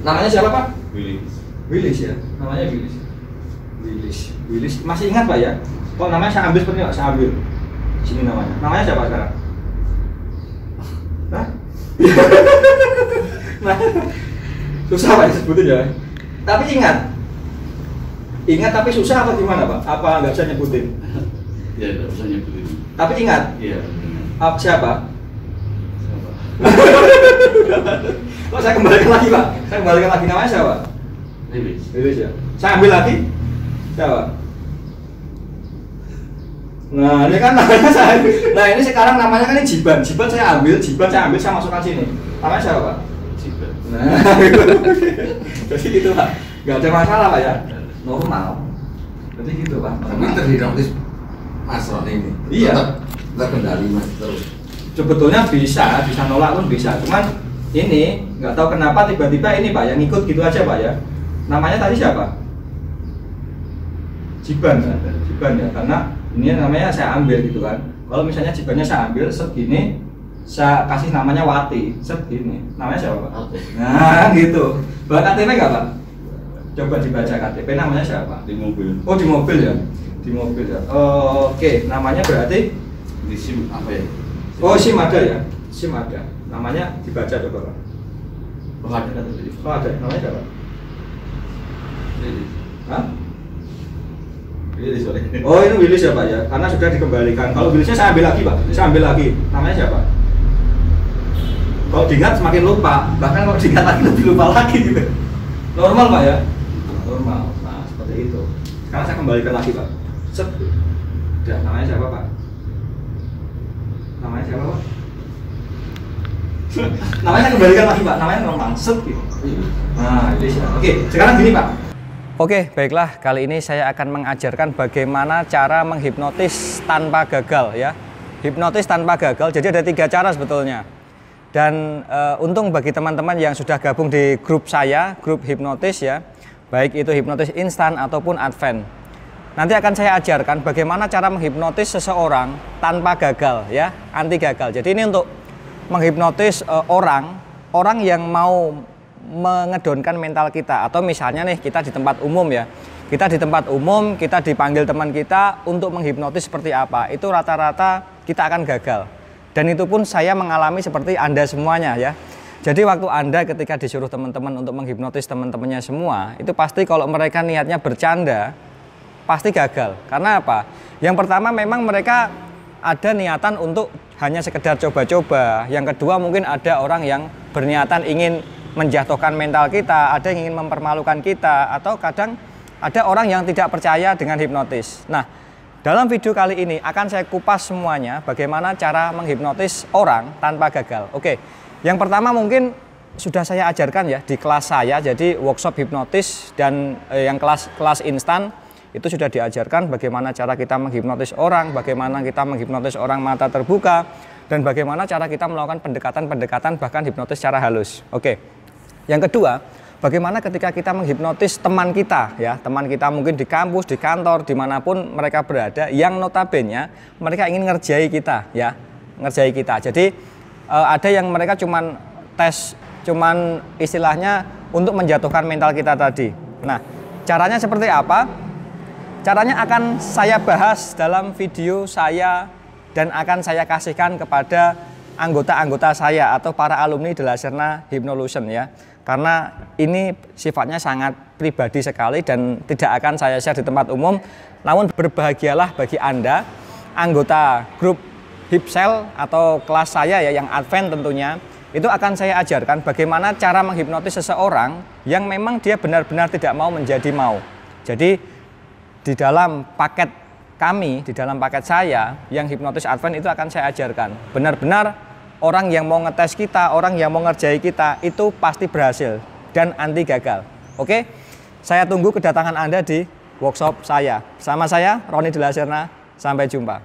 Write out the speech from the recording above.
Namanya siapa Pak? Willis. Willis ya, namanya Willis. Willis. Masih ingat Pak ya? Oh namanya saya ambil seperti apa? Saya ambil. Sini namanya. Namanya siapa sekarang? Hah? Nah, susah Pak disebutin ya. Tapi ingat tapi susah apa gimana Pak? Apa nggak bisa nyebutin? Ya nggak bisa nyebutin. Tapi ingat. Iya. Siapa? Oh saya kembalikan lagi Pak. Saya kembalikan lagi namanya siapa? Willis ya. Saya ambil lagi. Siapa? Nah ini kan namanya saya. Nah ini sekarang namanya kan ini Jiban. Jiban saya ambil, saya masukkan sini. Namanya siapa Pak? Jiban. Nah, jadi gitu Pak. Nggak ada masalah Pak ya. Normal. Jadi gitu Pak. Tapi terhipnotis Mas Roni ini. Iya. Terkendali Mas terus. Sebetulnya bisa nolak pun bisa. Cuman ini nggak tahu kenapa tiba-tiba ini Pak yang ikut gitu aja Pak ya. Namanya tadi siapa? Jiban ya. Karena ini namanya saya ambil gitu kan. Kalau misalnya Jibannya saya ambil segini, saya kasih namanya Wati segini. Namanya siapa Pak? Nah gitu. Bawa KTP nggak Pak? Coba dibaca KTP namanya siapa? Di mobil. Oh di mobil ya. Di mobil ya. Oke, namanya berarti Di SIM apa ya? oh SIM ada ya. SIM ada. Namanya dibaca coba Pak. Oh ada kan tadi. Oh ada. Namanya siapa? Willis. Hah? Willis sorry. Oh ini Willis ya Pak ya. Karena sudah dikembalikan. Kalau Willisnya saya ambil lagi Pak. Saya ambil lagi. Namanya siapa? Kalau diingat semakin lupa. Bahkan kalau diingat lagi lebih lupa lagi gitu. Normal Pak ya. Normal. Nah seperti itu. Sekarang saya kembalikan lagi Pak. Set. Udah, namanya siapa Pak? Namanya siapa Pak? Namanya saya kembalikan lagi Pak. Namanya normal. Set gitu. Nah, ini ya. Oke, sekarang gini Pak. Oke, baiklah. Kali ini saya akan mengajarkan bagaimana cara menghipnotis tanpa gagal ya. Hipnotis tanpa gagal. Jadi ada 3 cara sebetulnya. Dan untung bagi teman-teman yang sudah gabung di grup saya, grup hipnotis ya. Baik itu hipnotis instan ataupun advance. Nanti akan saya ajarkan bagaimana cara menghipnotis seseorang tanpa gagal ya, anti gagal. Jadi ini untuk menghipnotis orang yang mau mengedonkan mental kita. Atau misalnya nih kita di tempat umum ya. Kita di tempat umum, kita dipanggil teman kita untuk menghipnotis seperti apa. Itu rata-rata kita akan gagal. Dan itu pun saya mengalami seperti Anda semuanya ya. Jadi waktu Anda ketika disuruh teman-teman untuk menghipnotis teman-temannya semua, itu pasti kalau mereka niatnya bercanda, pasti gagal. Karena apa? Yang pertama memang mereka ada niatan untuk hanya sekedar coba-coba. Yang kedua mungkin ada orang yang berniatan ingin menjatuhkan mental kita, ada yang ingin mempermalukan kita, atau kadang ada orang yang tidak percaya dengan hipnotis. Nah, dalam video kali ini akan saya kupas semuanya bagaimana cara menghipnotis orang tanpa gagal. Oke, yang pertama mungkin sudah saya ajarkan ya di kelas saya, jadi workshop hipnotis dan yang kelas instan itu sudah diajarkan bagaimana cara kita menghipnotis orang, bagaimana kita menghipnotis orang mata terbuka, dan bagaimana cara kita melakukan pendekatan bahkan hipnotis secara halus. Oke. Yang kedua, bagaimana ketika kita menghipnotis teman kita ya, teman kita mungkin di kampus, di kantor, dimanapun mereka berada, yang notabene mereka ingin ngerjai kita ya, ngerjai kita. Jadi ada yang mereka cuman istilahnya untuk menjatuhkan mental kita tadi. Nah, caranya seperti apa? Caranya akan saya bahas dalam video saya dan akan saya kasihkan kepada anggota-anggota saya atau para alumni di Laserna Hypnolution ya. Karena ini sifatnya sangat pribadi sekali dan tidak akan saya share di tempat umum. Namun berbahagialah bagi Anda, anggota grup Hipsel atau kelas saya ya yang advance tentunya. Itu akan saya ajarkan bagaimana cara menghipnotis seseorang yang memang dia benar-benar tidak mau menjadi mau. Jadi di dalam paket kami, di dalam paket saya yang hipnotis advance itu akan saya ajarkan. Benar-benar orang yang mau ngetes kita, orang yang mau ngerjai kita itu pasti berhasil dan anti gagal. Oke, saya tunggu kedatangan Anda di workshop saya. Bersama saya, Roni di Laserna. Sampai jumpa.